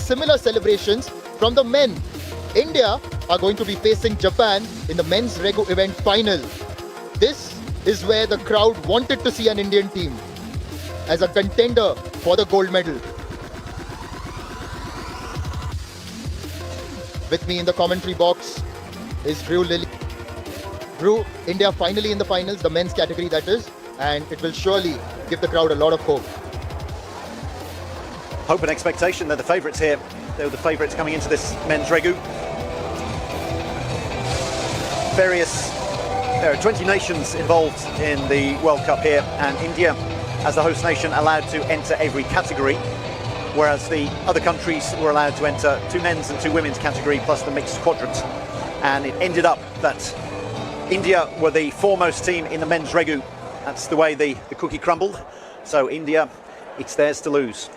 similar celebrations from the men. India are going to be facing Japan in the men's Regu event final. This is where the crowd wanted to see an Indian team as a contender for the gold medal. With me in the commentary box is Drew Lilly. Drew, India finally in the finals, the men's category that is, and it will surely give the crowd a lot of hope. Hope and expectation, they're the favourites here. They were the favourites coming into this men's Regu. There are 20 nations involved in the World Cup here, and India, as the host nation, allowed to enter every category, whereas the other countries were allowed to enter 2 men's and 2 women's category plus the mixed quadrant. And it ended up that India were the foremost team in the men's Regu. That's the way the cookie crumbled. So India, it's theirs to lose.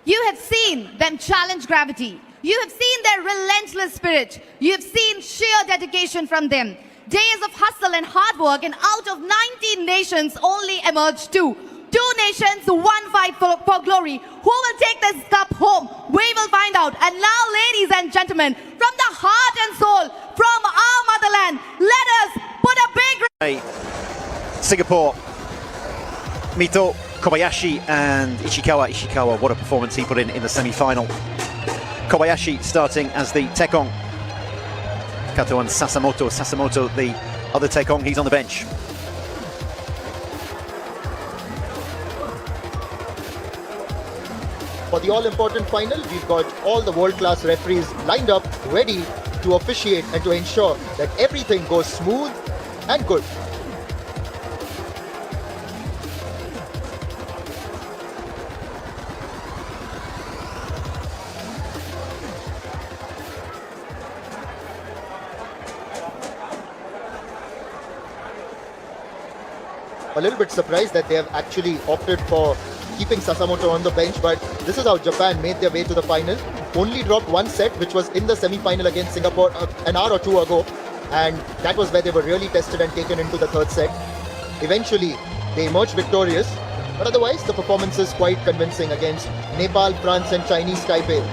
You have seen them challenge gravity. You have seen their relentless spirit. You have seen sheer dedication from them. Days of hustle and hard work, and out of 19 nations only emerged 2. 2 nations, 1 fight for glory. Who will take this cup home? We will find out. And now, ladies and gentlemen, from the heart and soul, from our motherland, let us put a big... Singapore, Mito, Kobayashi and Ishikawa. Ishikawa, what a performance he put in the semi-final. Kobayashi starting as the Tekong. Kato and Sasamoto. Sasamoto, the other Tekong, he's on the bench. For the all-important final, we've got all the world-class referees lined up, ready to officiate and to ensure that everything goes smooth and good. A little bit surprised that they have actually opted for keeping Sasamoto on the bench, but this is how Japan made their way to the final. Only dropped 1 set, which was in the semi-final against Singapore an hour or 2 ago, and that was where they were really tested and taken into the 3rd set. Eventually, they emerged victorious, but otherwise the performance is quite convincing against Nepal, France and Chinese Taipei.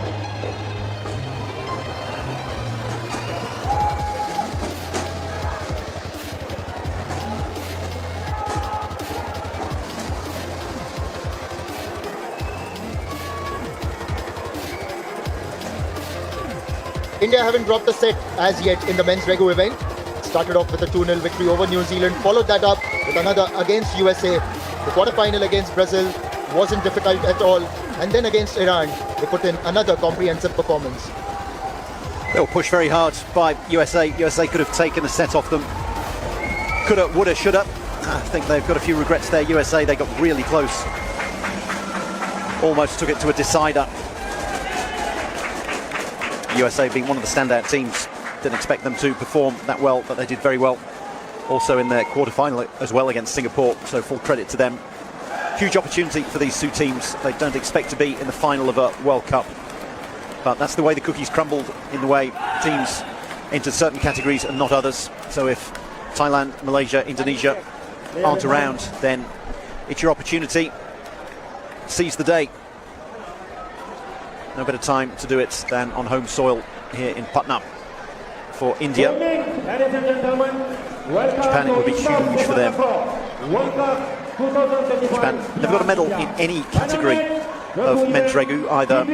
India haven't dropped a set as yet in the men's Regu event. Started off with a 2-0 victory over New Zealand, followed that up with another against USA. The quarterfinal against Brazil wasn't difficult at all, and then against Iran, they put in another comprehensive performance. They were pushed very hard by USA. USA could have taken a set off them. Coulda, woulda, shoulda. I think they've got a few regrets there. USA, they got really close. Almost took it to a decider. USA being one of the standout teams, didn't expect them to perform that well, but they did very well. Also in their quarter-final as well against Singapore, so full credit to them. Huge opportunity for these 2 teams. They don't expect to be in the final of a World Cup, but that's the way the cookies crumbled, in the way teams entered certain categories and not others. So if Thailand, Malaysia, Indonesia aren't around, then it's your opportunity. Seize the day. No better time to do it than on home soil here in Patna for India. Japan, it would be huge for them. Japan never got a medal in any category of men's Regu, either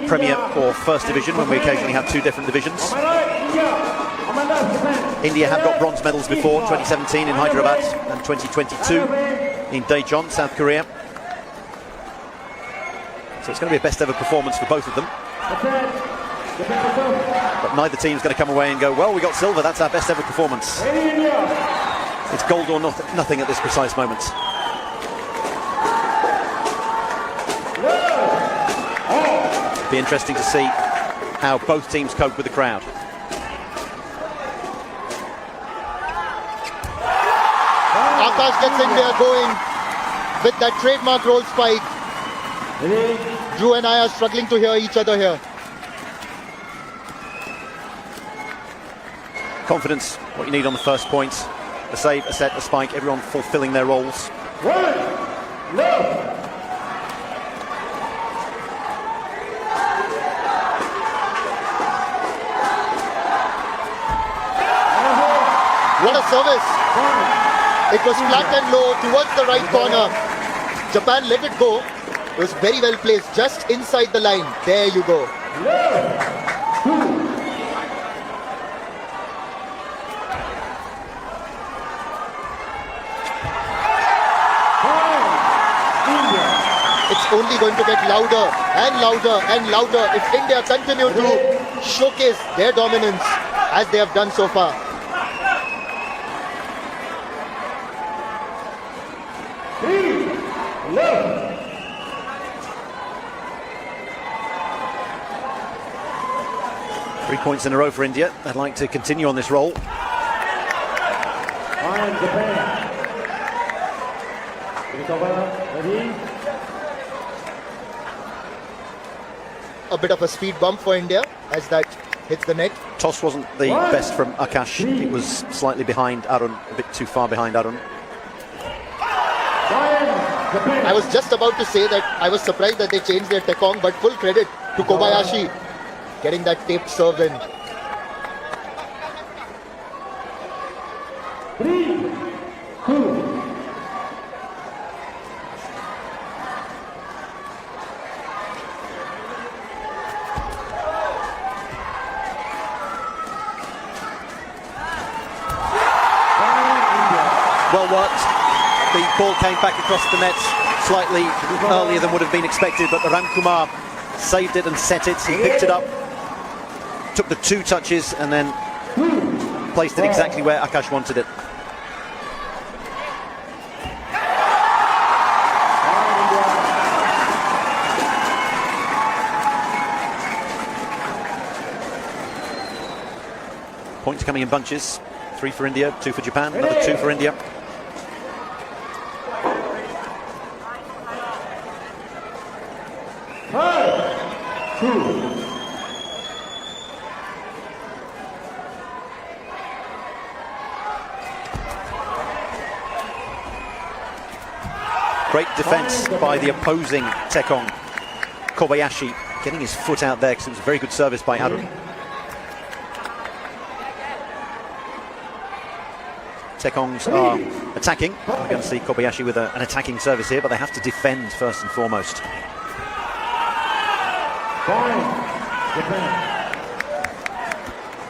Premier or First Division, when we occasionally have 2 different divisions. India have got bronze medals before, 2017 in Hyderabad and 2022 in Daejeon, South Korea. So it's going to be a best ever performance for both of them. But neither team's going to come away and go, well, we got silver, that's our best ever performance. It's gold or nothing at this precise moment. Be interesting to see how both teams cope with the crowd. Akash gets India going with that trademark roll spike. Drew and I are struggling to hear each other here. Confidence, what you need on the first point. A save, a set, a spike, everyone fulfilling their roles. service. It was flat and low towards the right corner. Japan let it go. It was very well placed, just inside the line. There you go. It's only going to get louder and louder and louder if India continue to showcase their dominance as they have done so far. Three points in a row for India. They'd like to continue on this roll. A bit of a speed bump for India as that hits the net. Toss wasn't the best from Akash. It was slightly behind Arun, a bit too far behind Arun. I was just about to say that I was surprised that they changed their Tekong, but full credit to Kobayashi getting that taped serve in. Well worked. The ball came back across the net slightly earlier than would have been expected, but Ramkumar saved it and set it. He picked it up, took the two touches and then placed it exactly where Akash wanted it. Points coming in bunches. 3 for India, 2 for Japan, another 2 for India. Great defence by the opposing Tekong. Kobayashi getting his foot out there because it was a very good service by Arun. Tekongs are attacking. We're going to see Kobayashi with an attacking service here, but they have to defend first and foremost.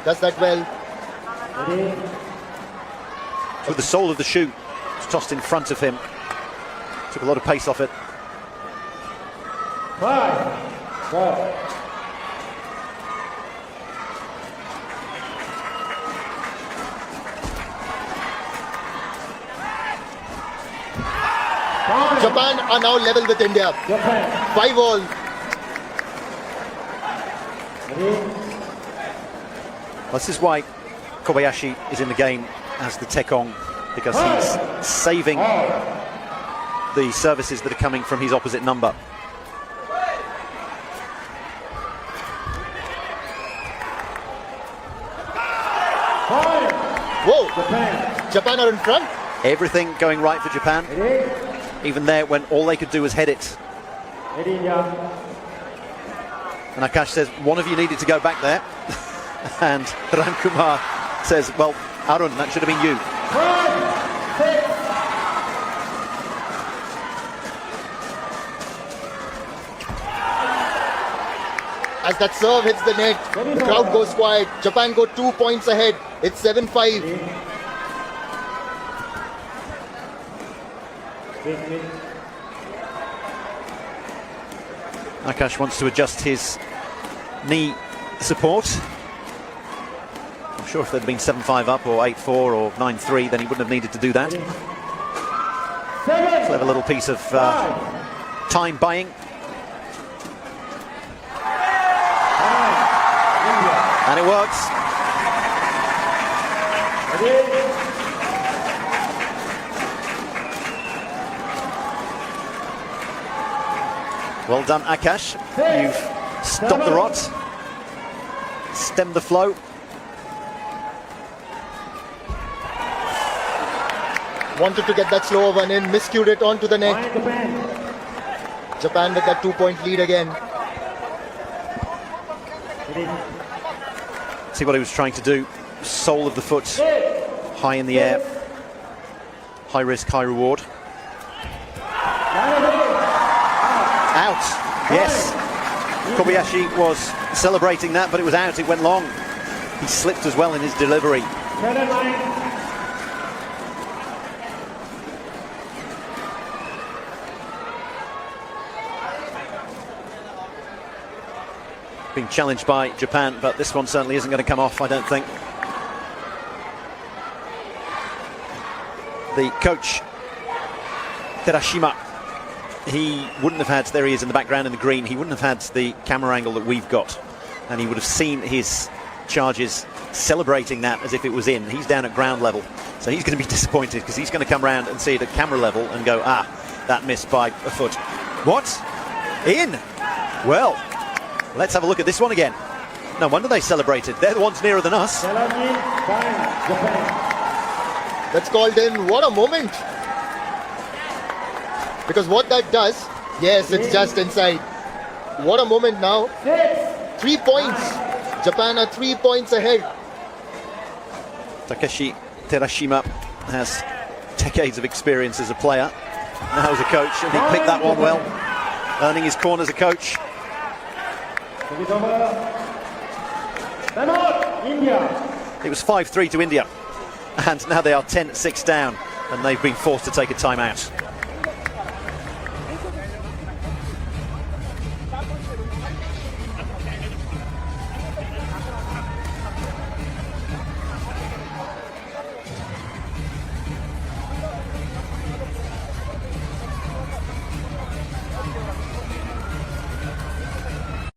Does that well. With the sole of the shoe, it's tossed in front of him. Took a lot of pace off it. Japan are now level with India. 5-all. This is why Kobayashi is in the game as the Tekong, because he's saving the services that are coming from his opposite number. Whoa! Japan are in front. Everything going right for Japan. Even there, when all they could do was head it. And Akash says, one of you needed to go back there. And Ramkumar says, well, Arun, that should have been you. As that serve hits the net, the crowd goes quiet. Japan go 2 points ahead. It's 7-5. Akash wants to adjust his knee support. I'm sure if they'd been 7-5 up or 8-4 or 9-3, then he wouldn't have needed to do that. Clever little piece of time buying. And it works. Well done, Akash. You've stopped the rot, stemmed the flow. Wanted to get that slower one in, miscued it onto the net. Japan with that 2-point lead again. See what he was trying to do. Sole of the foot high in the air. High risk, high reward. Out. Yes. Kobayashi was celebrating that, but it was out. It went long. He slipped as well in his delivery. Being challenged by Japan, but this one certainly isn't going to come off, I don't think. The coach, Terashima, he wouldn't have had, there he is in the background in the green, he wouldn't have had the camera angle that we've got, and he would have seen his charges celebrating that as if it was in. He's down at ground level, so he's going to be disappointed because he's going to come round and see it at camera level and go, ah, that missed by a foot. What? In? Well, let's have a look at this one again. No wonder they celebrated. They're the ones nearer than us. That's called in. What a moment. Because what that does, yes, it's just inside. What a moment now. 3 points. Japan are 3 points ahead. Takeshi Terashima has decades of experience as a player, now as a coach, and he picked that one well, earning his corner as a coach. It was 5-3 to India, and now they are 10-6 down, and they've been forced to take a timeout.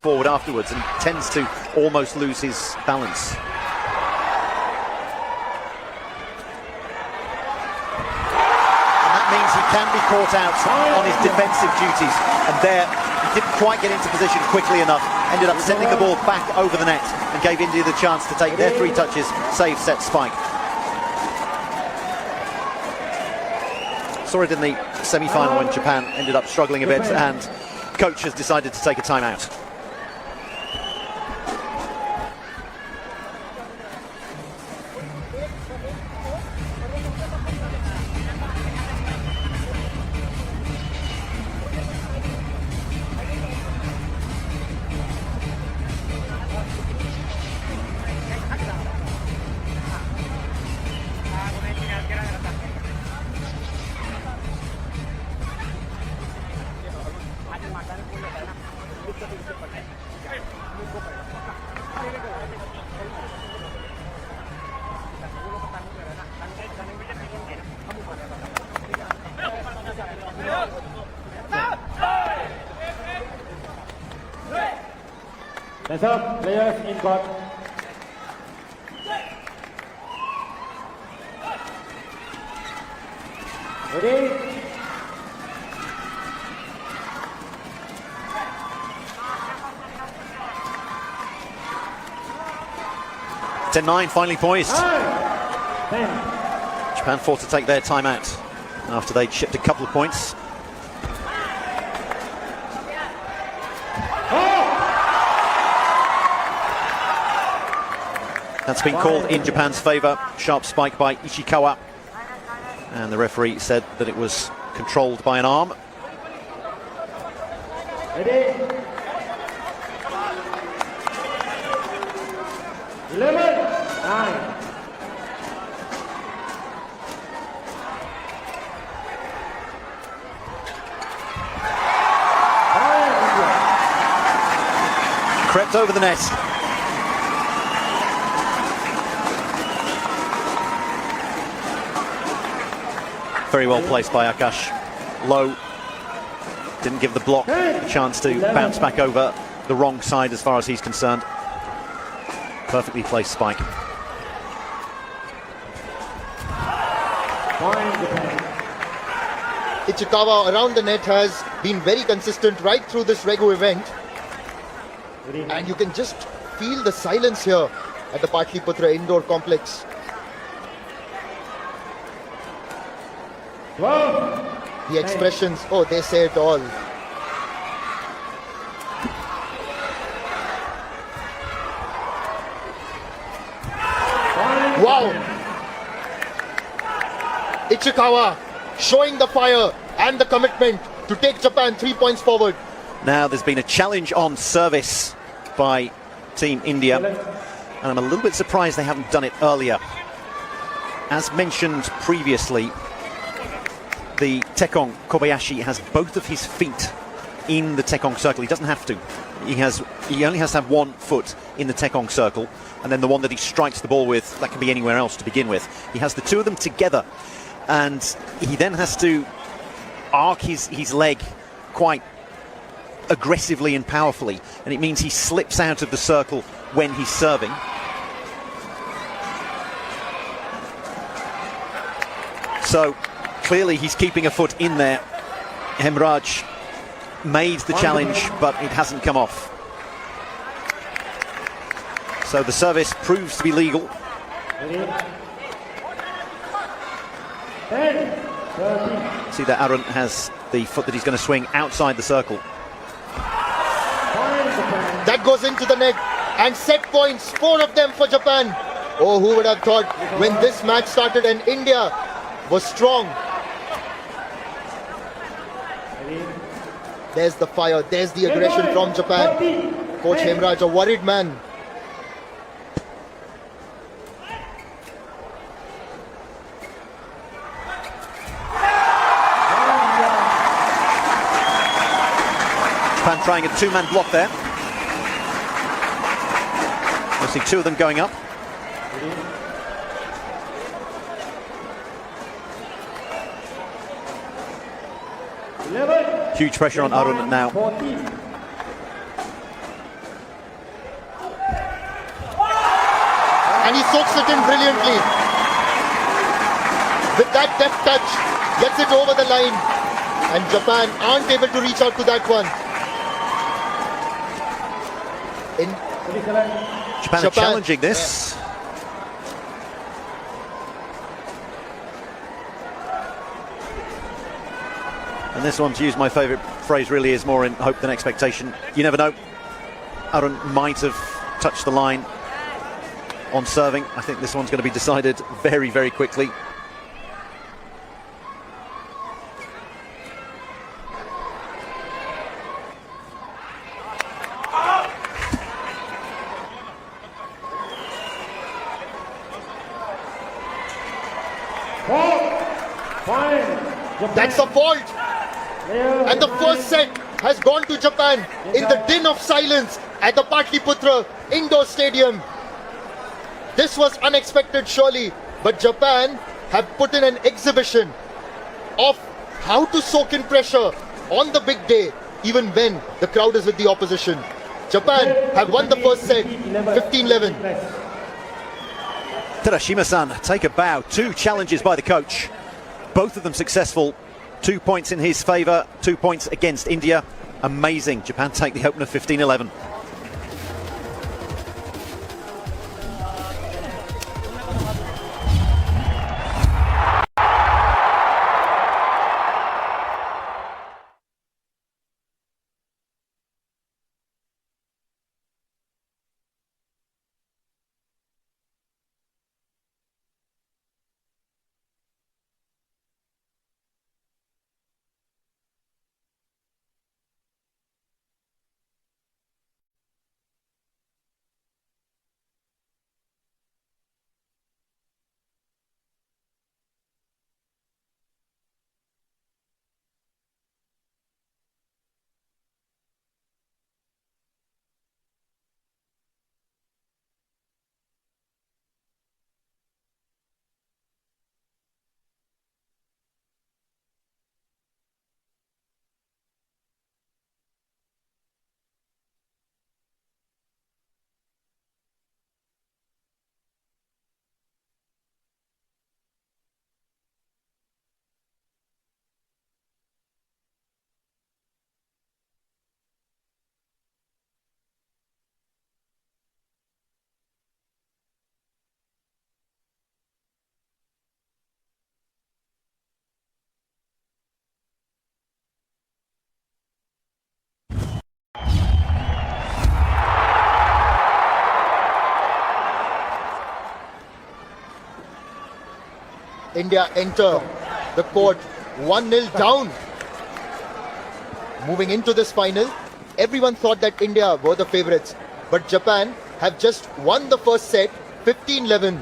Forward afterwards and tends to almost lose his balance. And that means he can be caught out on his defensive duties, and there he didn't quite get into position quickly enough, ended up sending the ball back over the net and gave India the chance to take their 3 touches, save, set, spike. Saw it in the semi-final when Japan ended up struggling a bit, and coach has decided to take a timeout. Hands up, players in court. Ready? Ten 9 finally poised. 10. Japan forced to take their timeout after they'd shipped a couple of points. That's been called in Japan's favour. Sharp spike by Ishikawa. And the referee said that it was controlled by an arm. Ready? 11, 9. Crept over the net. Very well placed by Akash. Low. Didn't give the block a chance to bounce back over the wrong side as far as he's concerned. Perfectly placed spike. Ichikawa around the net has been very consistent right through this Regu event. And you can just feel the silence here at the Patliputra Indoor Complex. 12. The expressions, oh, they say it all. Wow! Ichikawa showing the fire and the commitment to take Japan 3 points forward. Now there's been a challenge on service by Team India, and I'm a little bit surprised they haven't done it earlier. As mentioned previously, the Tekong Kobayashi has both of his feet in the Tekong circle. He doesn't have to. He only has to have one foot in the Tekong circle, and then the one that he strikes the ball with, that can be anywhere else to begin with. He has the two of them together, and he then has to arc his leg quite aggressively and powerfully, and it means he slips out of the circle when he's serving. So clearly he's keeping a foot in there. Hemraj made the challenge, but it hasn't come off. So the service proves to be legal. 10, 13. See that Arun has the foot that he's going to swing outside the circle. That goes into the net and set points, 4 of them for Japan. Oh, who would have thought when this match started and India was strong. There's the fire, there's the aggression from Japan. Coach Hemraj, a worried man. Japan trying a two-man block there. We'll see 2 of them going up. Huge pressure on Arun now. 14. And he soaks it in brilliantly. With that deft touch, gets it over the line. And Japan aren't able to reach out to that one. Japan are challenging this. And this one, to use my favourite phrase, really is more in hope than expectation. You never know. Arun might have touched the line on serving. I think this one's going to be decided very, very quickly. That's a fault. And the first set has gone to Japan in the din of silence at the Patliputra Indoor Stadium. This was unexpected surely, but Japan have put in an exhibition of how to soak in pressure on the big day, even when the crowd is with the opposition. Japan have won the first set 15-11. Terashima-san, take a bow. 2 challenges by the coach. Both of them successful. 2 points in his favour, 2 points against India. Amazing. Japan take the opener 15-11. India enter the court. 1-0 down. Moving into this final, everyone thought that India were the favourites, but Japan have just won the first set 15-11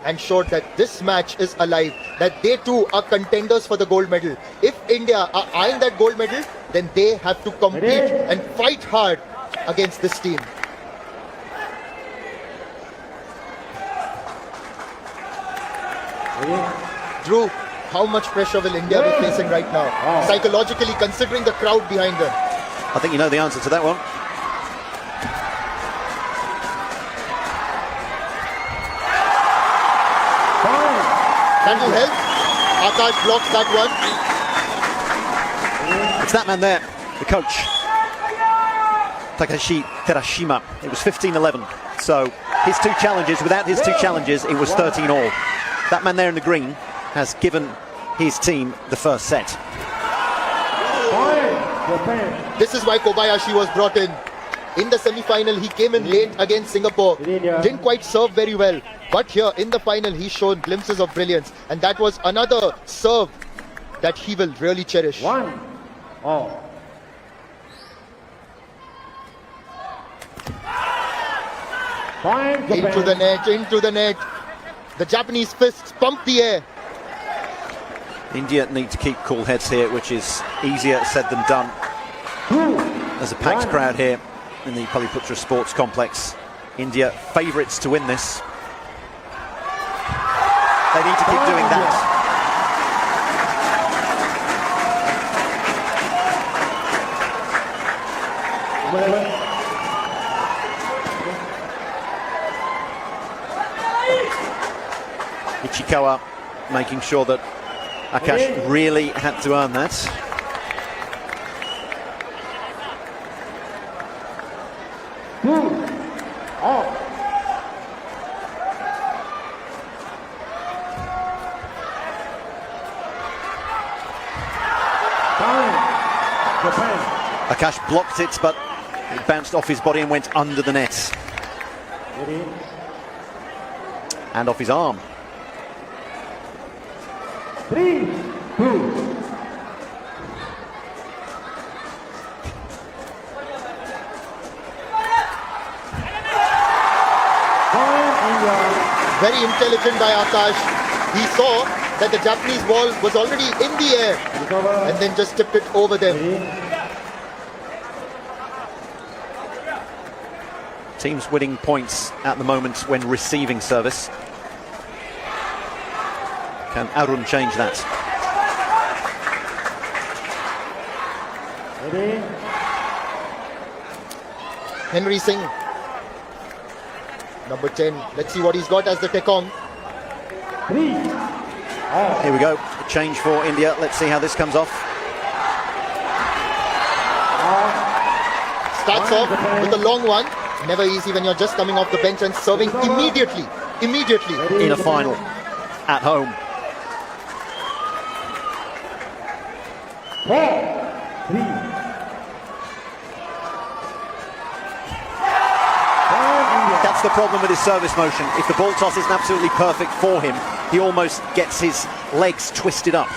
and showed that this match is alive, that they too are contenders for the gold medal. If India are eyeing that gold medal, then they have to compete and fight hard against this team. Drew, how much pressure will India be facing right now? Psychologically, considering the crowd behind them. I think you know the answer to that one. That will help. Akash blocks that one. It's that man there, the coach, Takashi Terashima. It was 15-11. So his two challenges, without his two challenges, it was 13-all. That man there in the green has given his team the first set. This is why Kobayashi was brought in. In the semi-final, he came in late against Singapore. Didn't quite serve very well. But here in the final, he's shown glimpses of brilliance. And that was another serve that he will really cherish. 1-all. Into the net, into the net. The Japanese fists pump the air. India need to keep cool heads here, which is easier said than done. There's a packed crowd here in the Paliputra Sports Complex. India favourites to win this. They need to keep doing that. Ichikawa making sure that Akash really had to earn that. Akash blocked it, but it bounced off his body and went under the net. And off his arm. 3-2. Very intelligent by Akash. He saw that the Japanese ball was already in the air and then just tipped it over them. Teams winning points at the moment when receiving service. Can Arun change that? Henry Singh, number 10. Let's see what he's got as the Tekong. Here we go. A change for India. Let's see how this comes off. Starts off with a long one. Never easy when you're just coming off the bench and serving immediately. In a final at home. 4-3. That's the problem with his service motion. If the ball toss isn't absolutely perfect for him, he almost gets his legs twisted up.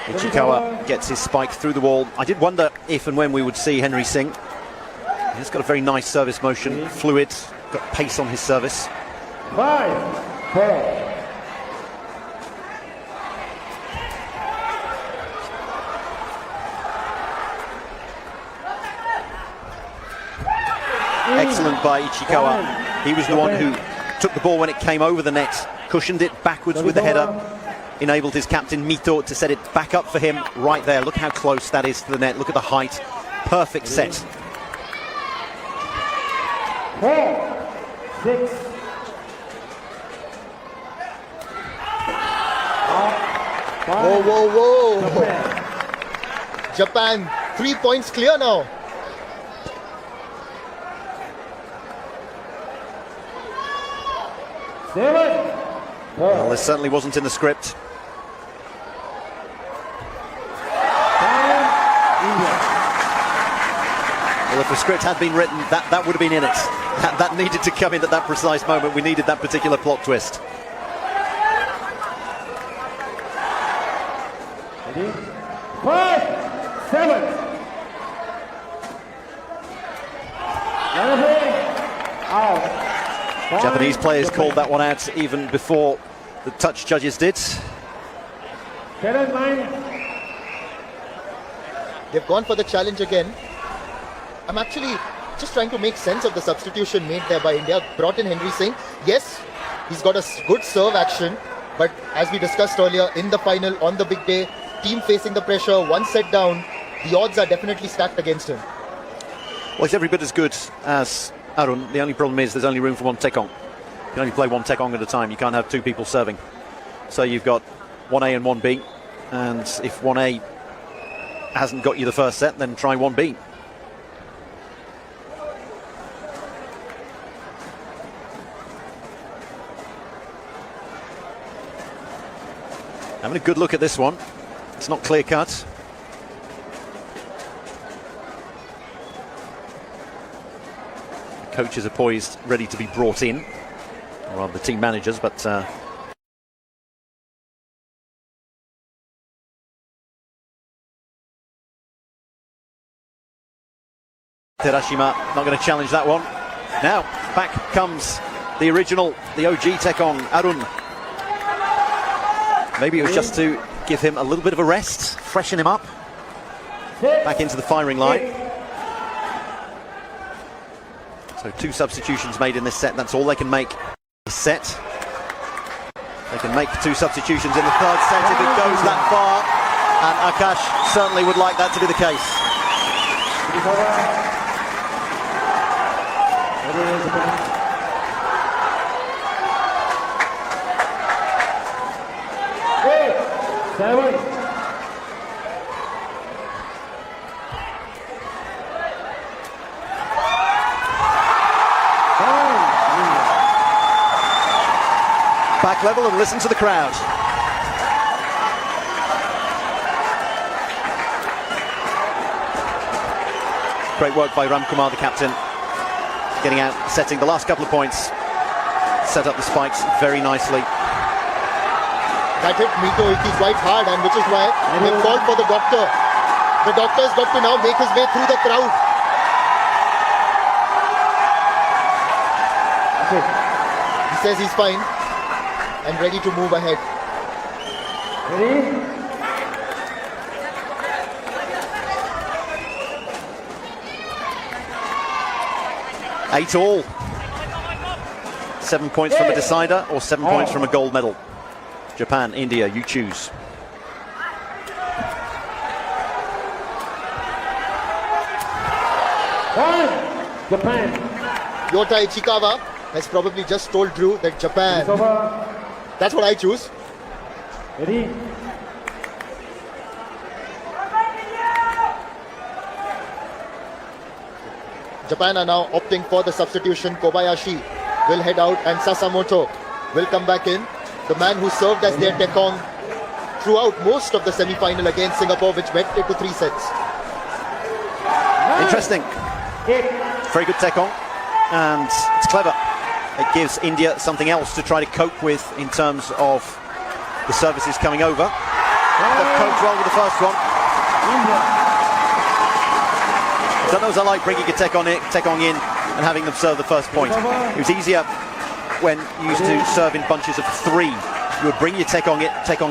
Ichikawa gets his spike through the wall. I did wonder if and when we would see Henry Singh. He's got a very nice service motion, fluid, got pace on his service. 5-4. Excellent by Ichikawa. He was the one who took the ball when it came over the net, cushioned it backwards with the header, enabled his captain Mito to set it back up for him right there. Look how close that is to the net. Look at the height. Perfect set. 4-6. Whoa. Japan, 3 points clear now. Well, this certainly wasn't in the script. Well, if the script had been written, that would have been in it. That needed to come in at that precise moment. We needed that particular plot twist. Ready? 5, 7. Out. Japanese players called that one out even before the touch judges did. 7-9. They've gone for the challenge again. I'm actually just trying to make sense of the substitution made there by India. Brought in Henry Singh. Yes, he's got a good serve action, but as we discussed earlier, in the final, on the big day, team facing the pressure, one set down, the odds are definitely stacked against him. Well, he's every bit as good as Arun. The only problem is there's only room for one Tekong. You can only play one Tekong at a time. You can't have two people serving. So you've got 1A and 1B, and if 1A hasn't got you the first set, then try 1B. Having a good look at this one. It's not clear cut. The coaches are poised, ready to be brought in, or rather the team managers, but Terashima not going to challenge that one. Now back comes the original, the OG Tekong, Arun. Maybe it was just to give him a little bit of a rest, freshen him up, back into the firing line. So 2 substitutions made in this set. That's all they can make this set. They can make 2 substitutions in the third set if it goes that far, and Akash certainly would like that to be the case. Back level and listen to the crowd. Great work by Ramkumar, the captain. Getting out, setting the last couple of points. Set up the spikes very nicely. That hit Mito Iki quite hard, and which is why they called for the doctor. The doctor's got to now make his way through the crowd. He says he's fine and ready to move ahead. Ready? Eight all. 7 points from a decider or 7 points from a gold medal. Japan, India, you choose. Japan. Yota Ichikawa has probably just told Drew that Japan. It's over. That's what I choose. Ready? Japan are now opting for the substitution. Kobayashi will head out and Sasamoto will come back in. The man who served as their Tekong throughout most of the semi-final against Singapore, which went into 3 sets. Interesting. Very good Tekong, and it's clever. It gives India something else to try to cope with in terms of the services coming over. They've coped well with the first one. I don't know as I like bringing a Tekong in and having them serve the first point. It was easier when you used to serve in bunches of 3. You would bring your Tekong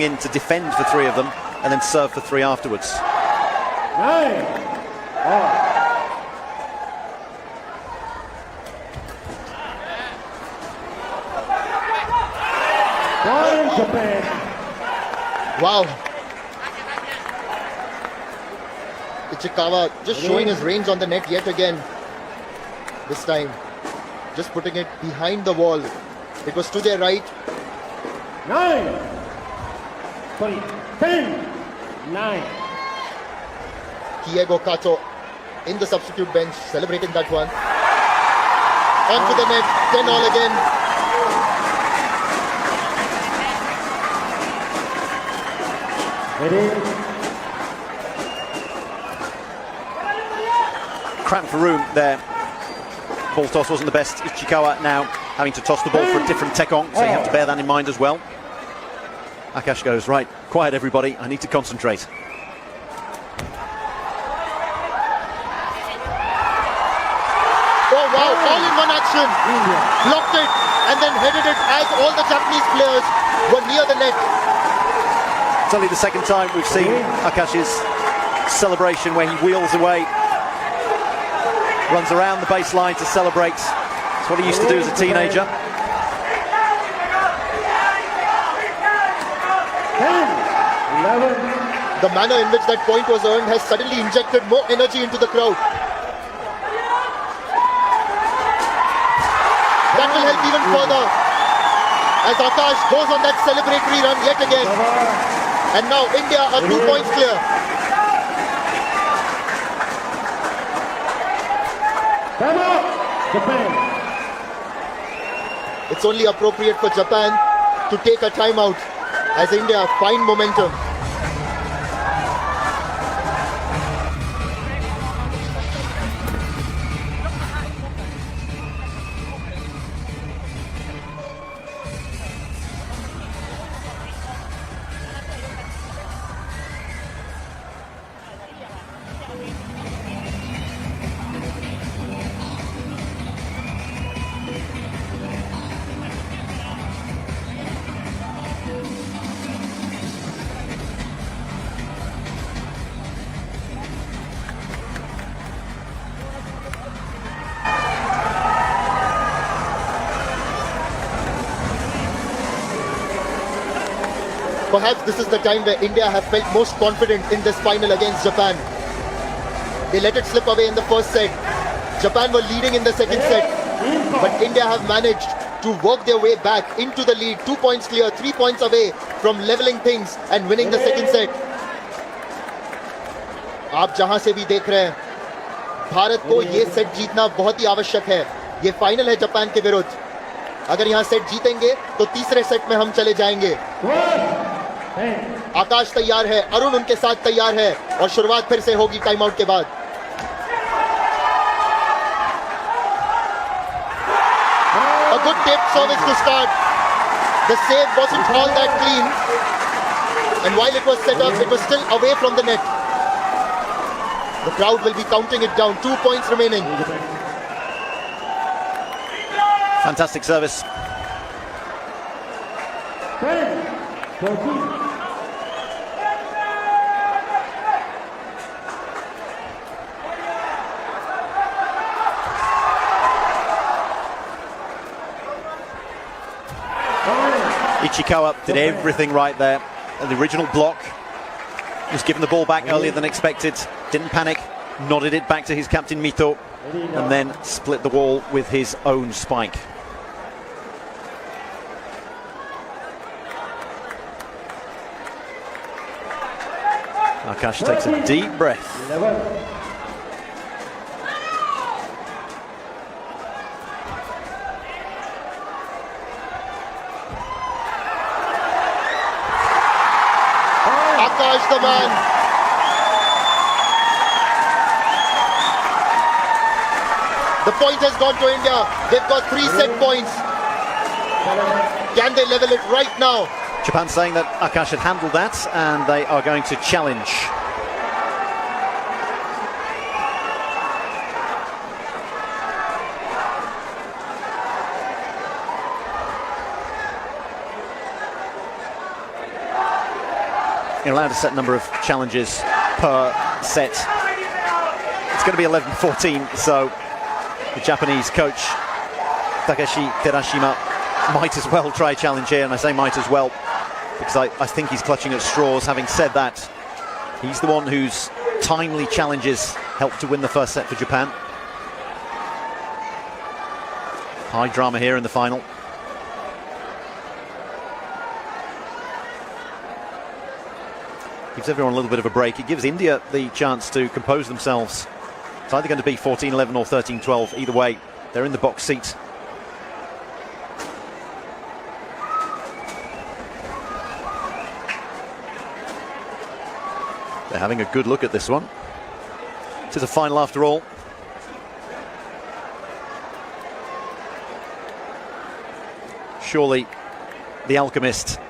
in to defend for 3 of them and then serve for 3 afterwards. 9. Japan. Wow. Ichikawa just showing his range on the net yet again. This time, just putting it behind the wall. It was to their right. 9. 20. 10. 9. Kiego Kato in the substitute bench, celebrating that one. Onto the net, 10 all again. Ready? Cramped for room there. Ball toss wasn't the best. Ichikawa now having to toss the ball for a different Tekong, so you have to bear that in mind as well. Akash goes, right, quiet everybody, I need to concentrate. Oh wow, all in one action. Blocked it and then headed it as all the Japanese players were near the net. It's only the second time we've seen Akash's celebration where he wheels away, runs around the baseline to celebrate. It's what he used to do as a teenager. 10, 11. The manner in which that point was earned has suddenly injected more energy into the crowd. That will help even further as Akash goes on that celebratory run yet again. And now India are 2 points clear. Time out. Japan. It's only appropriate for Japan to take a timeout as India find momentum. Perhaps this is the time where India have felt most confident in this final against Japan. They let it slip away in the first set. Japan were leading in the second set, but India have managed to work their way back into the lead. 2 points clear, 3 points away from leveling things and winning the second set. आप जहां से भी देख रहे हैं, भारत को ये set जीतना बहुत ही आवश्यक है. ये फाइनल है जापान के विरुद्ध. अगर यहां सेट जीतेंगे तो तीसरे सेट में हम चले जाएंगे. आकाश तैयार है, अरुण उनके साथ तैयार है और शुरुआत फिर से होगी टाइम आउट के बाद. A good taped service to start. The save wasn't all that clean, and while it was set up, it was still away from the net. The crowd will be counting it down. 2 points remaining. Fantastic service. 10, 14. Ichikawa did everything right there. And the original block was given the ball back earlier than expected. Didn't panic, nodded it back to his captain Mito, and then split the wall with his own spike. Akash takes a deep breath. 11. Akash the man. The point has gone to India. They've got 3 set points. Can they level it right now? Japan saying that Akash had handled that and they are going to challenge. You're allowed a set number of challenges per set. It's going to be 11-14, so the Japanese coach Takeshi Terashima might as well try a challenge here, and I say might as well because I think he's clutching at straws. Having said that, he's the one whose timely challenges helped to win the first set for Japan. High drama here in the final. Gives everyone a little bit of a break. It gives India the chance to compose themselves. It's either going to be 14-11 or 13-12. Either way, they're in the box seat. They're having a good look at this one. It is a final after all. Surely the alchemist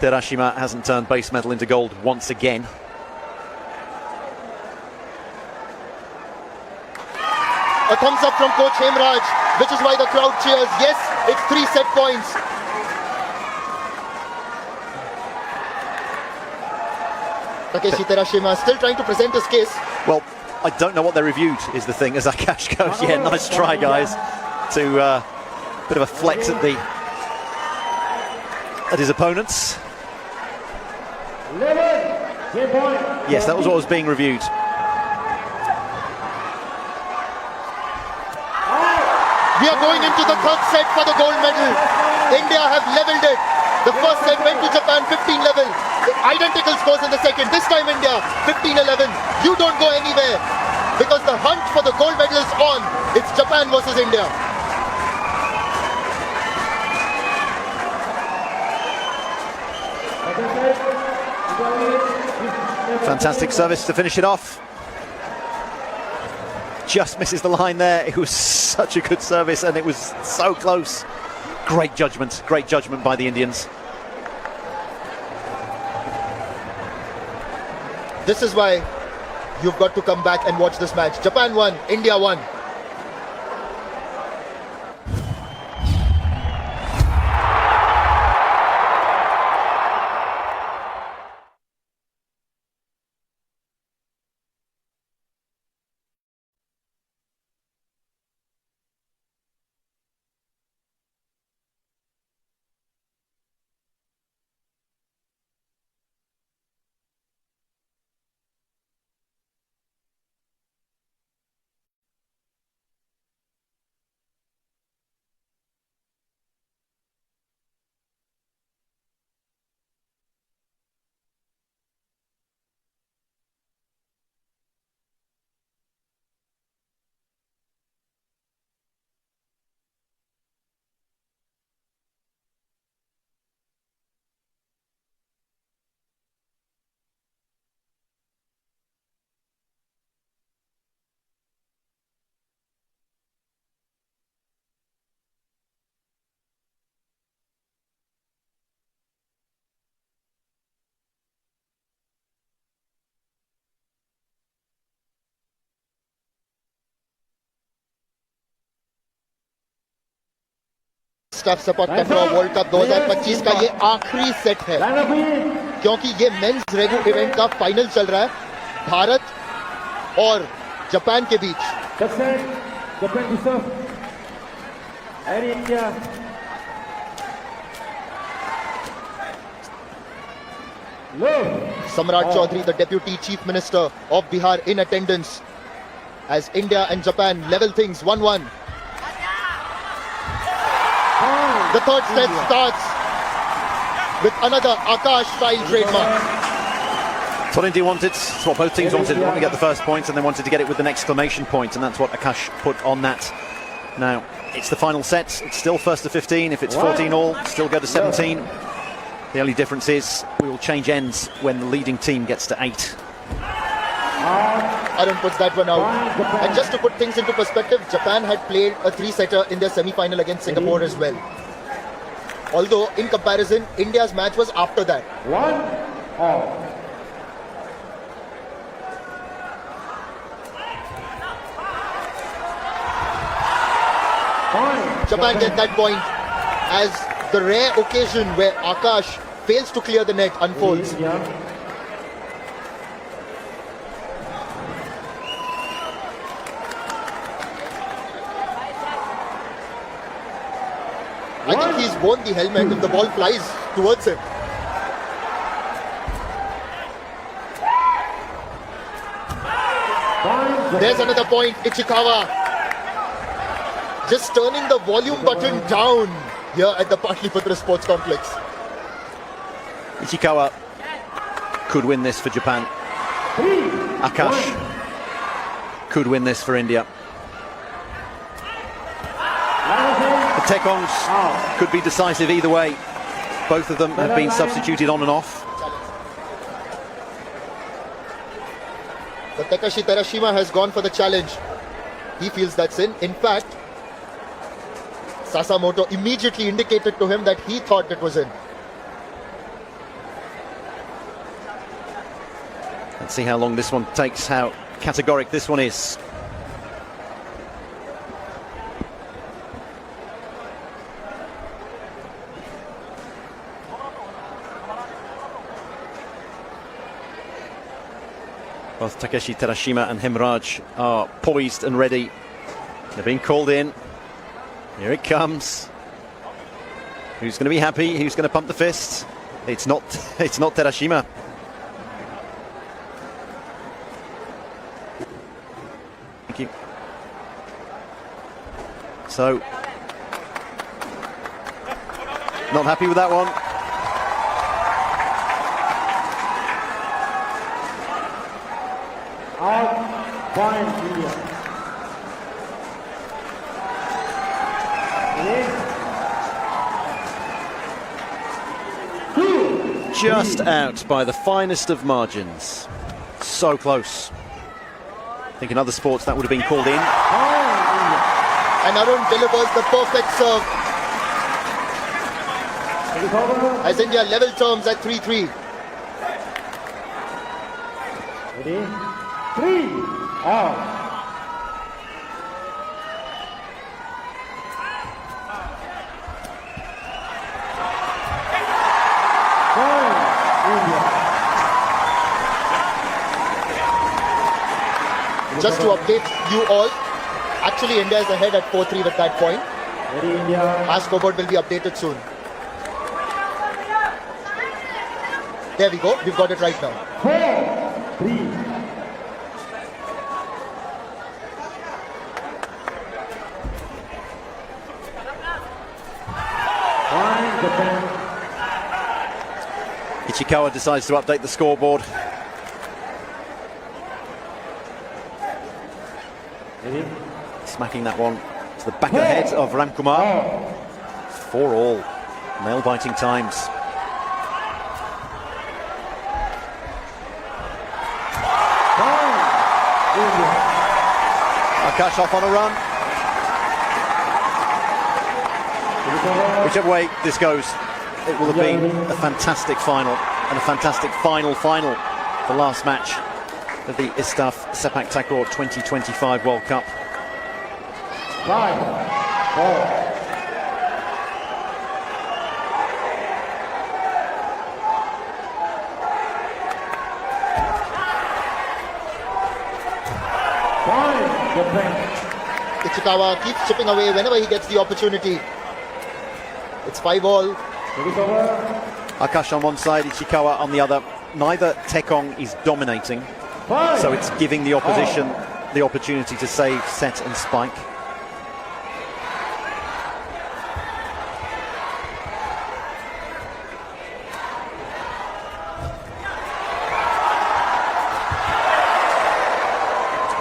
Terashima hasn't turned base metal into gold once again. A thumbs up from Coach Hemraj, which is why the crowd cheers. Yes, it's 3 set points. Takeshi Terashima still trying to present his case. Well, I don't know what they reviewed is the thing, as Akash goes, yeah, nice try, guys, to bit of a flex at his opponents. 11. 10 point. Yes, that was what was being reviewed. We are going into the third set for the gold medal. India have leveled it. The first set went to Japan 15-11. Identical scores in the second. This time India 15-11. You don't go anywhere because the hunt for the gold medal is on. It's Japan versus India. Fantastic service to finish it off. Just misses the line there. It was such a good service and it was so close. Great judgment by the Indians. This is why you've got to come back and watch this match. Japan won, India won. Stuff support Katra world cup 2025 का ये आखिरी set है क्योंकि ये mains रेगू event का final चल रहा है भारत और जापान के बीच. Samrat Chaudhary, the Deputy Chief Minister of Bihar, in attendance as India and Japan level things 1-1. The third set starts with another Akash-style trademark. That's what India wanted. That's what both teams wanted. They wanted to get the first point and they wanted to get it with an exclamation point, and that's what Akash put on that. Now, it's the final set. It's still first to 15. If it's 14 all, still go to 17. The only difference is we will change ends when the leading team gets to 8. Arun puts that one out. And just to put things into perspective, Japan had played a 3-setter in their semi-final against Singapore as well. Although, in comparison, India's match was after that. 1-all. Japan get that point as the rare occasion where Akash fails to clear the net unfolds. I think he's worn the helmet if the ball flies towards him. There's another point, Ichikawa. Just turning the volume button down here at the Patliputra Sports Complex. Ichikawa could win this for Japan. Akash could win this for India. The Tekongs could be decisive either way. Both of them have been substituted on and off. Takashi Terashima has gone for the challenge. He feels that's in fact, Sasamoto immediately indicated to him that he thought it was in. Let's see how long this one takes, how categoric this one is. Both Takeshi Terashima and Hemraj are poised and ready. They're being called in. Here it comes. Who's going to be happy? Who's going to pump the fists? It's not Terashima. Thank you. So, not happy with that one. Out. Point India. Just out by the finest of margins. So close. I think in other sports that would have been called in. And Arun delivers the perfect serve as India level terms at 3-3. Ready? 3 out. Just to update you all, actually India is ahead at 4-3 at that point. Ready, India. Our scoreboard will be updated soon. There we go, we've got it right now. 4-3. Ichikawa decides to update the scoreboard. Ready? Smacking that one to the back of the head of Ramkumar. 4-all. Nail-biting times. Akash off on a run. Whichever way this goes, it will have been a fantastic final and a fantastic final, the last match of the Istaf Sepak Takraw 2025 World Cup. 5-4. Ichikawa keeps chipping away whenever he gets the opportunity. It's 5-all. Akash on one side, Ichikawa on the other. Neither Tekong is dominating, so it's giving the opposition the opportunity to save, set and spike.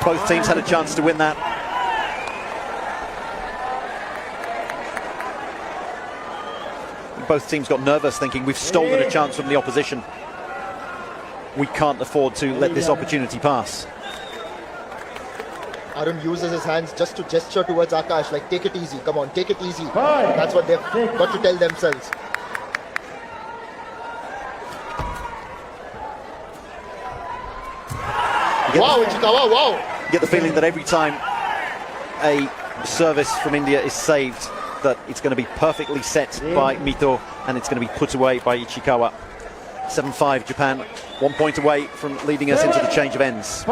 Both teams had a chance to win that. Both teams got nervous, thinking we've stolen a chance from the opposition. We can't afford to let this opportunity pass. Arun uses his hands just to gesture towards Akash, like, take it easy, come on, take it easy. That's what they've got to tell themselves. Wow, Ichikawa, wow! You get the feeling that every time a service from India is saved, that it's going to be perfectly set by Mito and it's going to be put away by Ichikawa. 7-5 Japan, 1 point away from leading us into the change of ends.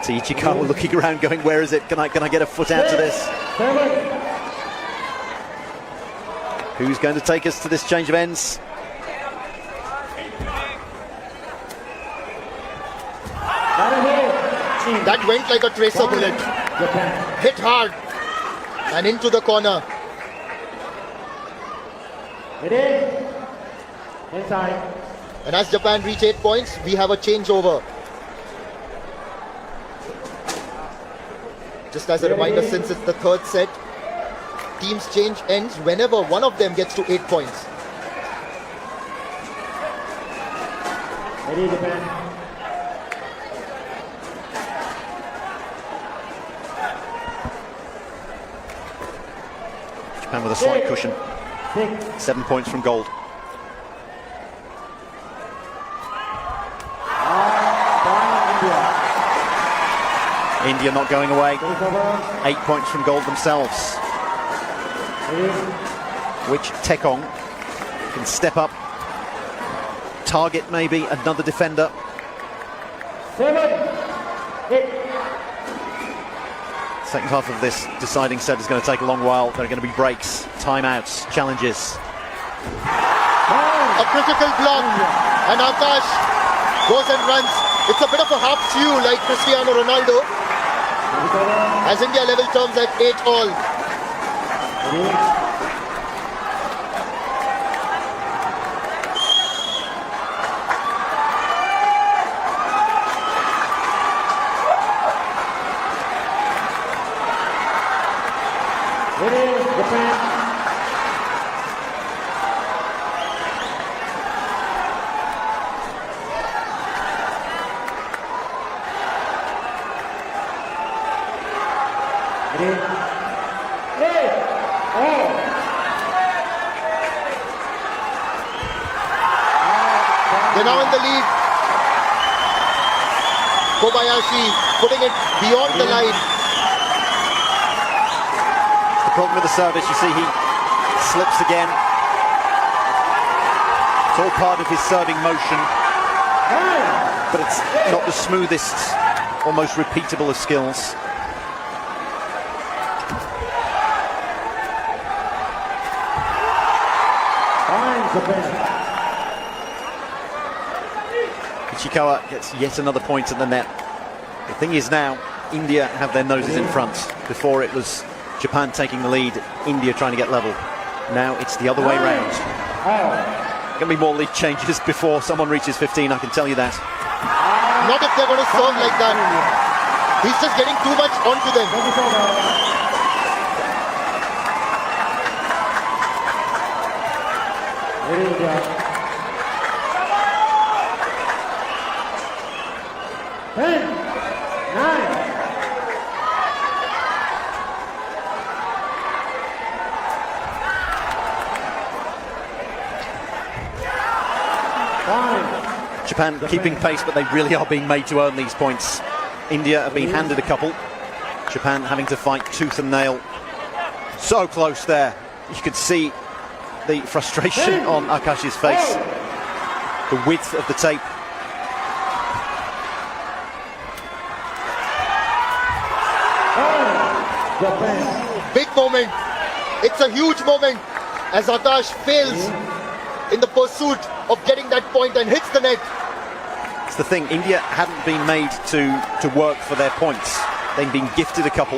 Ichikawa looking around going, where is it? Can I get a foot out to this? Who's going to take us to this change of ends? That went like a tracer bullet. Hit hard and into the corner. Inside. And as Japan reach 8 points, we have a changeover. Just as a reminder, since it's the third set, teams change ends whenever one of them gets to 8 points. Ready, Japan. Japan with a slight cushion. 6. 7 points from gold. Point India. India not going away. Take over. 8 points from gold themselves. Ready. Which Tekong can step up, target maybe another defender. 7. 8. Second half of this deciding set is going to take a long while. There are going to be breaks, timeouts, challenges. A critical block, and Akash goes and runs. It's a bit of a half stew like Cristiano Ronaldo, as India level terms at 8 all. Ready. Ready, Japan. Ready. 8. All. They're now in the lead. Kobayashi putting it beyond the line. The problem with the service, you see, he slips again. It's all part of his serving motion, 9. but it's not the smoothest, almost repeatable of skills. Fine, Japan. Ichikawa gets yet another point at the net. The thing is now, India have their noses in front. Before it was Japan taking the lead, India trying to get level. Now it's the other way round. All. Going to be more lead changes before someone reaches 15, I can tell you that. Not if they're going to serve like that. He's just getting too much onto them. Take it over. Ready, India. 10. 9. Fine. Japan keeping pace, but they really are being made to earn these points. India have been handed a couple. Japan having to fight tooth and nail. So close there. You could see the frustration on Akash's face. The width of the tape. Japan. Big moment. It's a huge moment as Akash fails in the pursuit of getting that point and hits the net. It's the thing, India hadn't been made to work for their points. They've been gifted a couple.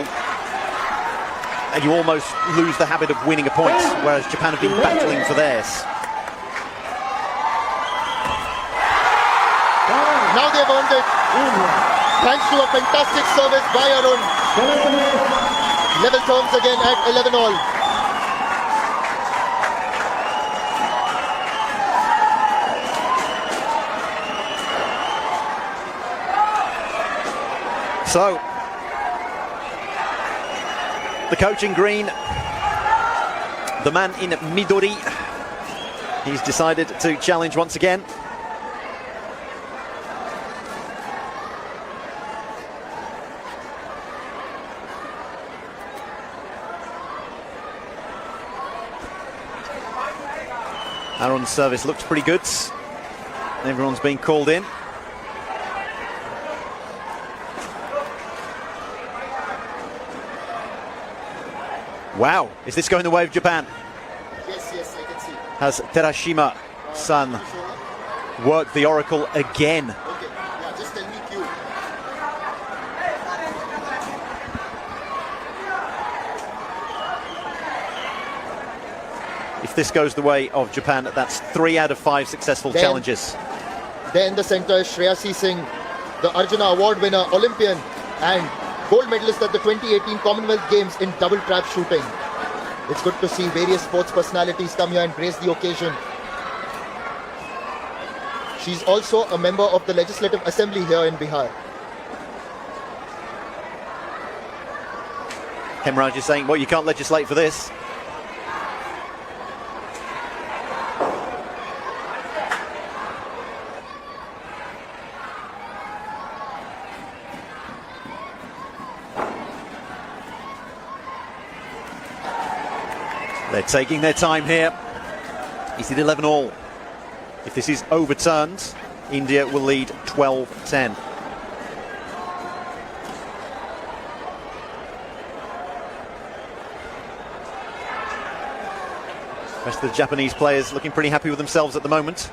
And you almost lose the habit of winning a point, whereas Japan have been battling for theirs. Now they've earned it. Thanks to a fantastic service by Arun. Level terms again at 11 all. So, the coach in green, the man in Midori, he's decided to challenge once again. Arun's service looks pretty good. Everyone's been called in. Wow, is this going the way of Japan? Yes, I can see. Has Terashima-san worked the oracle again? Okay, yeah, just tell me cue. if this goes the way of Japan, that's 3 out of 5 successful Then- challenges. There in the center is Shreyasi Singh, the Arjuna Award winner, Olympian, and gold medalist at the 2018 Commonwealth Games in double trap shooting. It's good to see various sports personalities come here and grace the occasion. She's also a member of the Legislative Assembly here in Bihar. Hemraj is saying, well, you can't legislate for this. They're taking their time here. Is it 11 all? If this is overturned, India will lead 12-10. Rest of the Japanese players looking pretty happy with themselves at the moment.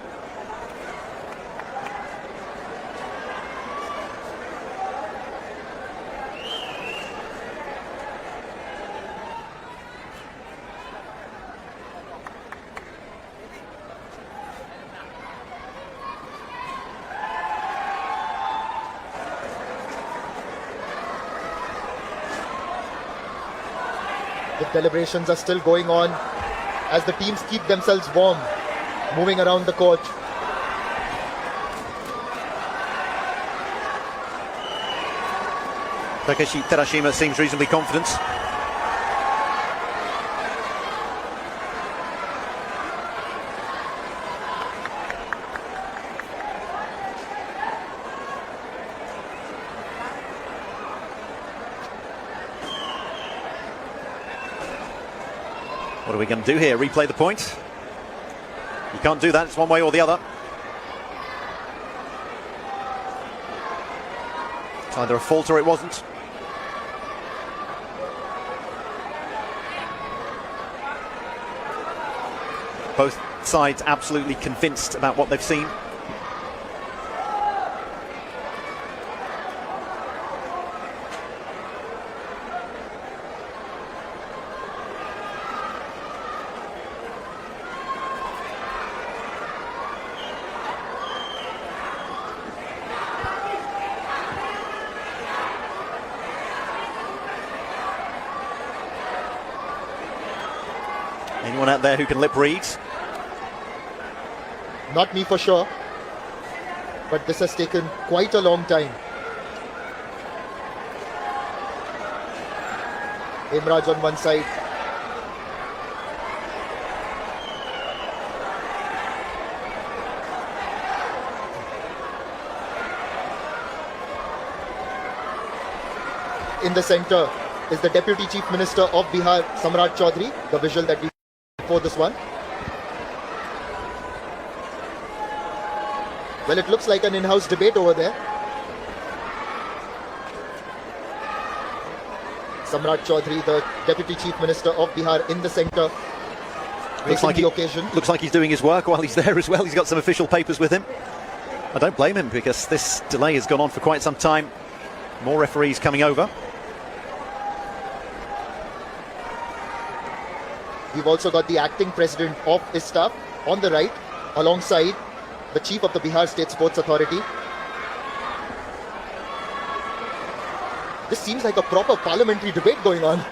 The deliberations are still going on as the teams keep themselves warm, moving around the court. Takeshi Terashima seems reasonably confident. What are we going to do here? Replay the point? You can't do that, it's one way or the other. It's either a fault or it wasn't. Both sides absolutely convinced about what they've seen. Anyone out there who can lip read? Not me for sure, but this has taken quite a long time. Hemraj on one side. In the center is the Deputy Chief Minister of Bihar, Samrat Chaudhary, the visual that we for this one. Well, it looks like an in-house debate over there. Samrat Chaudhary, the Deputy Chief Minister of Bihar, in the center, gracing the occasion. Looks like he's doing his work while he's there as well. He's got some official papers with him. I don't blame him because this delay has gone on for quite some time. More referees coming over. We've also got the acting president of ISTA on the right, alongside the chief of the Bihar State Sports Authority. This seems like a proper parliamentary debate going on.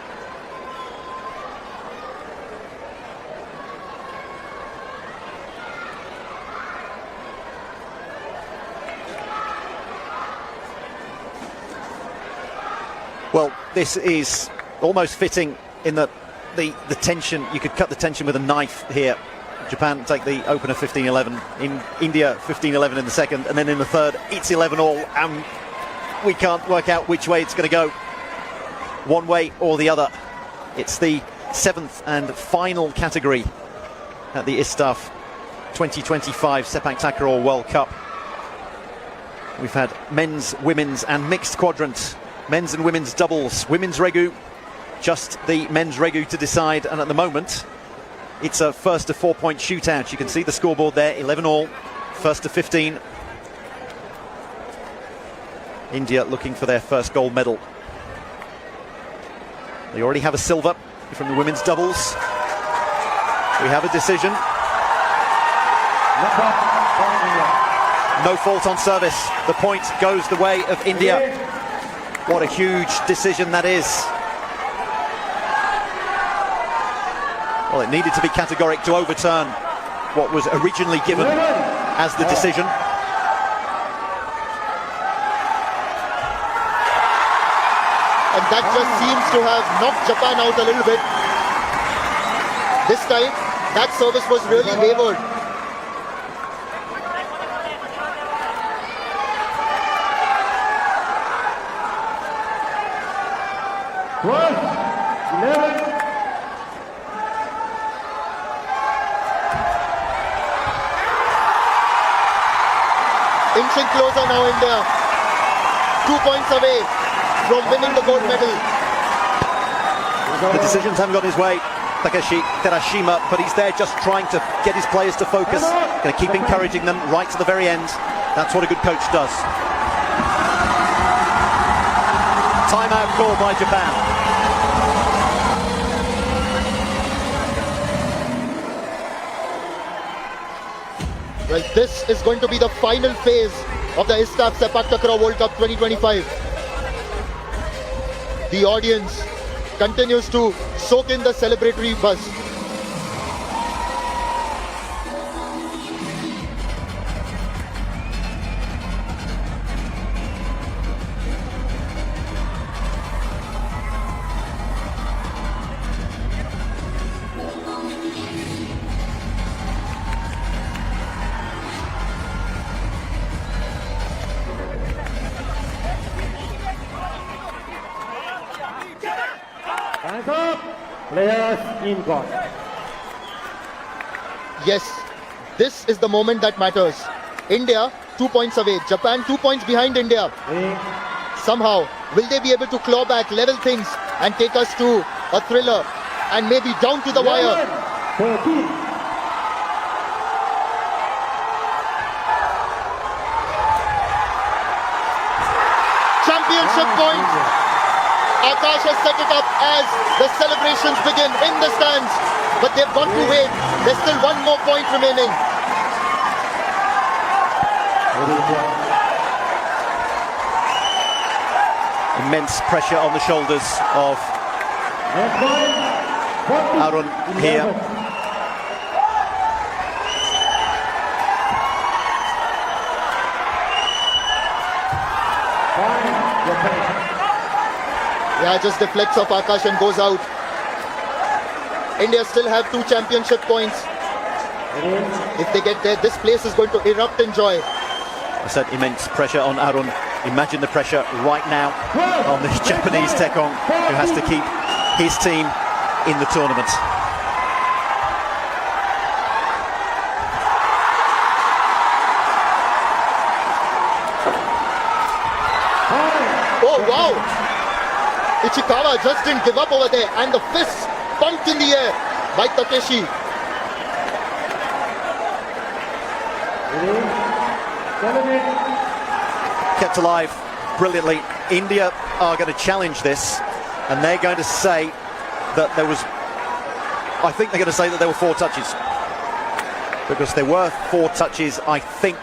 Well, this is almost fitting in that the tension, you could cut the tension with a knife here. Japan take the opener 15-11, in India 15-11 in the second, and then in the third it's 11 all, and we can't work out which way it's going to go, one way or the other. It's the 7th and final category at the ISTAF 2025 Sepak Takraw World Cup. We've had men's, women's and mixed quadrant, men's and women's doubles, women's regu, just the men's regu to decide, and at the moment it's a first to 4-point shootout. You can see the scoreboard there, 11 all, first to 15. India looking for their first gold medal. They already have a silver from the women's doubles. We have a decision. Number for India. No fault on service. The point goes the way of India. What a huge decision that is. Well, it needed to be categoric to overturn what was originally given as the decision. And that just seems to have knocked Japan out a little bit. This time, that service was really wavered. Twelve, 11. Inching closer now, India. 2 points away from winning the gold medal. The decisions haven't got his way. Takeshi Terashima, but he's there just trying to get his players to focus. Going to keep encouraging them right to the very end. That's what a good coach does. Timeout call by Japan. Well, this is going to be the final phase of the ISTAF Sepak Takraw World Cup 2025. The audience continues to soak in the celebratory buzz. Hands up. Players in court. Yes, this is the moment that matters. India 2 points away. Japan 2 points behind India. Three, Somehow, will they be able to claw back, level things, and take us to a thriller and maybe down to the wire? 13. Championship point. Akash has set it up as the celebrations begin in the stands. But they've got to wait. There's still 1 more point remaining. Immense pressure on the shoulders of Next point. 40, Arun here. 11. Point, Japan. Yeah, just deflects off Akash and goes out. India still have 2 championship points. If they get there, this place is going to erupt in joy. I said immense pressure on Arun. Imagine the pressure right now on the Japanese Tekong, who has to keep his team in the tournament. Oh, wow! Ichikawa just didn't give up over there, and the fists pumped in the air by Takeshi. 7. Kept alive brilliantly. India are going to challenge this, and they're going to say that there was, I think they're going to say that there were 4 touches, because there were 4 touches. I think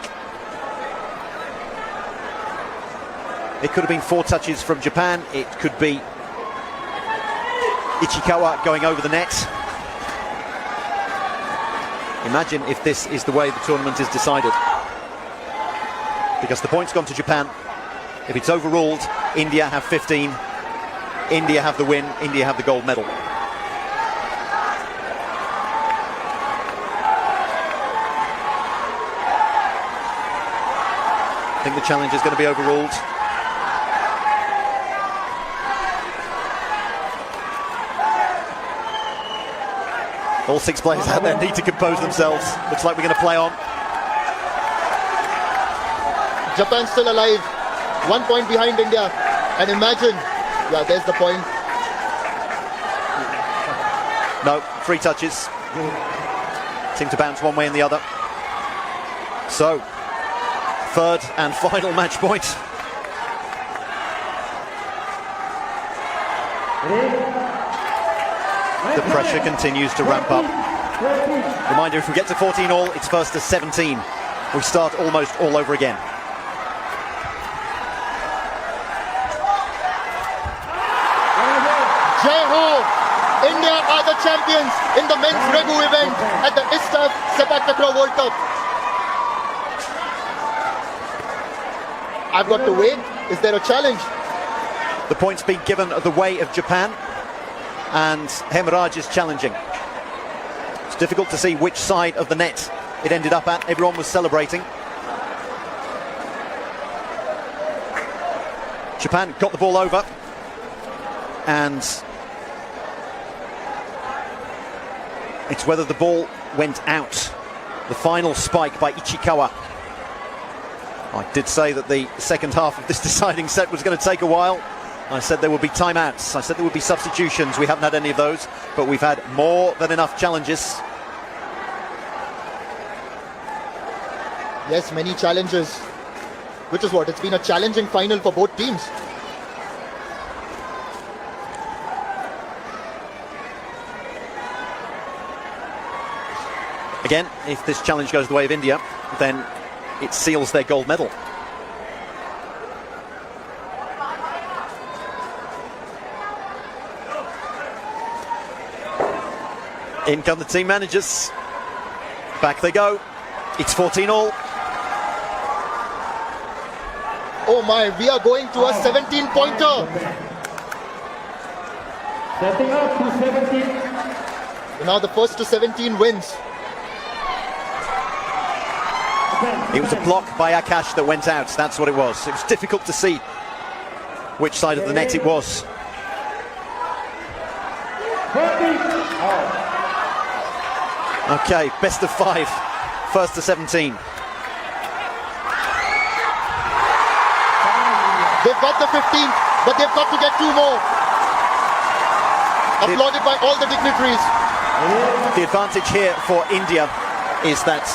it could have been 4 touches from Japan. It could be Ichikawa going over the net. Imagine if this is the way the tournament is decided, because the point's gone to Japan. If it's overruled, India have 15. India have the win. India have the gold medal. I think the challenge is going to be overruled. All 6 players out there need to compose themselves. Looks like we're going to play on. Japan still alive, 1 point behind India. And imagine, yeah, there's the point. No, 3 touches. Seem to bounce one way and the other. So, 3rd and final match point. The pressure continues to ramp up. Reminder, if we get to 14 all, it's first to 17. We start almost all over again. Jai Ho! India are the champions in the men's Regu event at the ISTAF Sepak Takraw World Cup. I've got to wait. Is there a challenge? The points being given the way of Japan, and Hemraj is challenging. It's difficult to see which side of the net it ended up at. Everyone was celebrating. Japan got the ball over, and it's whether the ball went out. The final spike by Ichikawa. I did say that the second half of this deciding set was going to take a while. I said there would be timeouts. I said there would be substitutions. We haven't had any of those, but we've had more than enough challenges. Yes, many challenges. Which is what? It's been a challenging final for both teams. Again, if this challenge goes the way of India, then it seals their gold medal. In come the team managers. Back they go. It's 14 all. Oh my, we are going to a 17-pointer. Setting up to 17. Now the first to 17 wins. It was a block by Akash that went out. That's what it was. It was difficult to see which side of the net it was. 20. Okay, best of 5. First to 17. They've got the 15th, but they've got to get 2 more. Applauded by all the dignitaries. The advantage here for India is that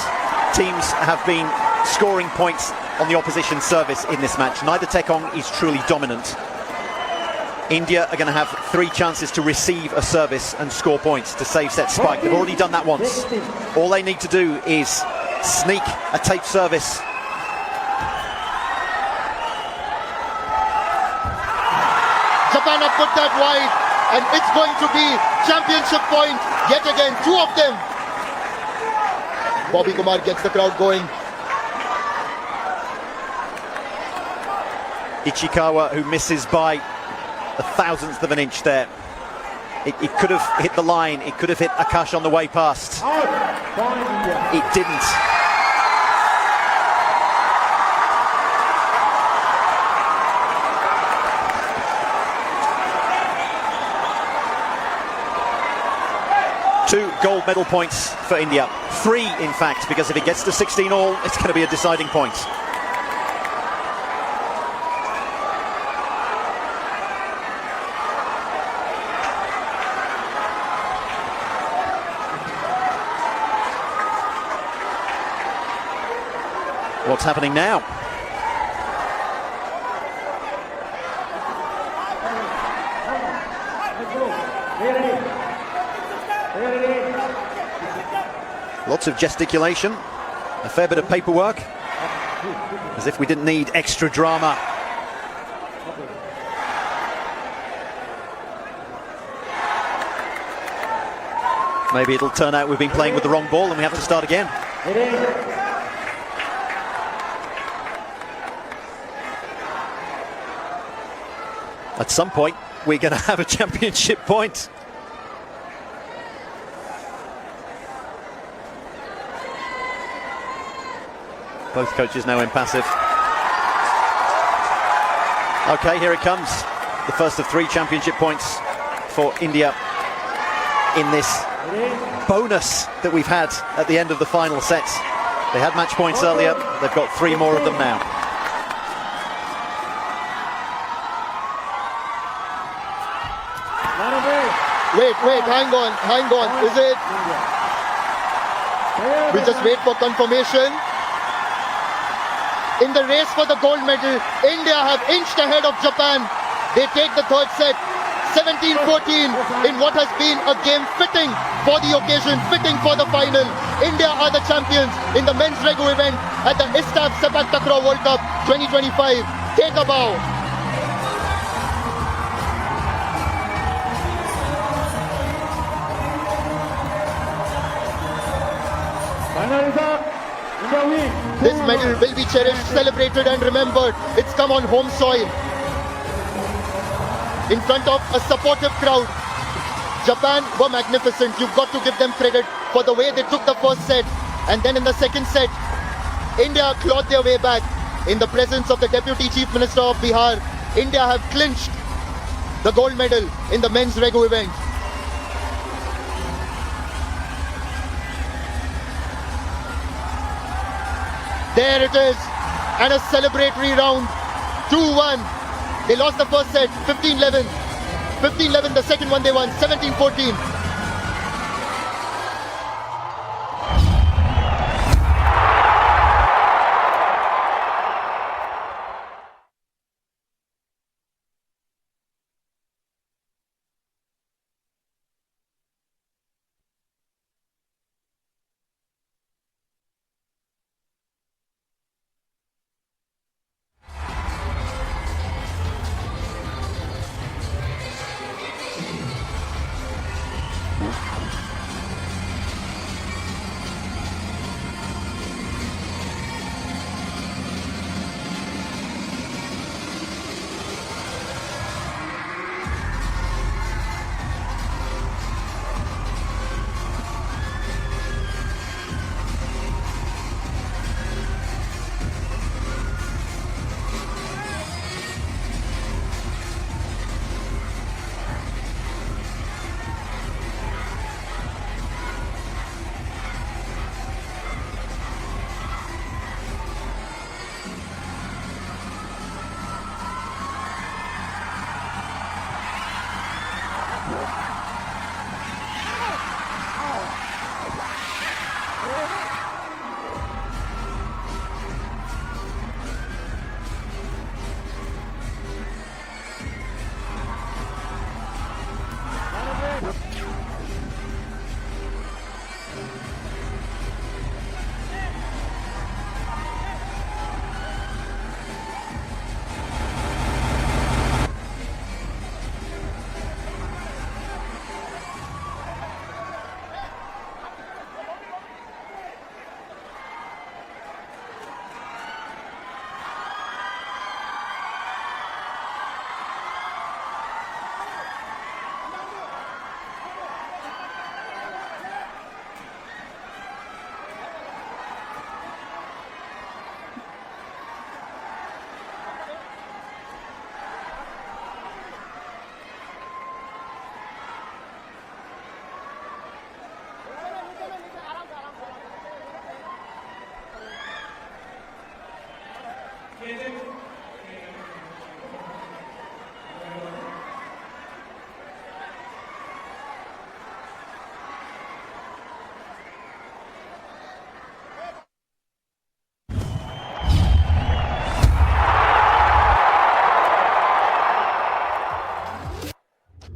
teams have been scoring points on the opposition service in this match. Neither Tekong is truly dominant. India are going to have 3 chances to receive a service and score points to save set spike. They've already done that once. All they need to do is sneak a tape service. Japan have put that wide, and it's going to be championship point yet again. 2 of them. Bobby Kumar gets the crowd going. Ichikawa, who misses by a thousandth of an inch there. It could have hit the line. It could have hit Akash on the way past. It didn't. Two gold medal points for India. 3, in fact, because if it gets to 16 all, it's going to be a deciding point. What's happening now? Lots of gesticulation, a fair bit of paperwork, as if we didn't need extra drama. Maybe it'll turn out we've been playing with the wrong ball and we have to start again. At some point, we're going to have a championship point. Both coaches now impassive. Okay, here it comes. The first of 3 championship points for India in this bonus that we've had at the end of the final set. They had match points earlier. They've got 3 more of them now. Wait, hang on. Is it? We'll just wait for confirmation. In the race for the gold medal, India have inched ahead of Japan. They take the third set 17-14 in what has been a game fitting for the occasion, fitting for the final. India are the champions in the men's regu event at the ISTAF Sepak Takraw World Cup 2025. Take a bow. Final result, India win. This medal will be cherished, celebrated and remembered. It's come on home soil, in front of a supportive crowd. Japan were magnificent. You've got to give them credit for the way they took the first set. And then in the second set, India clawed their way back. In the presence of the Deputy Chief Minister of Bihar, India have clinched the gold medal in the men's regu event. There it is, and a celebratory round, 2-1. They lost the first set, 15-11. 15-11, the second one they won, 17-14.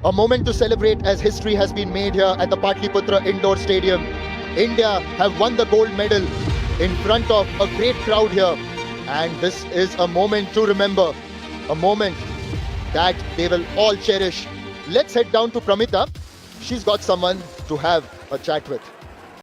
A moment to celebrate as history has been made here at the Patliputra Indoor Stadium. India have won the gold medal in front of a great crowd here. And this is a moment to remember, a moment that they will all cherish. Let's head down to Pramita. She's got someone to have a chat with.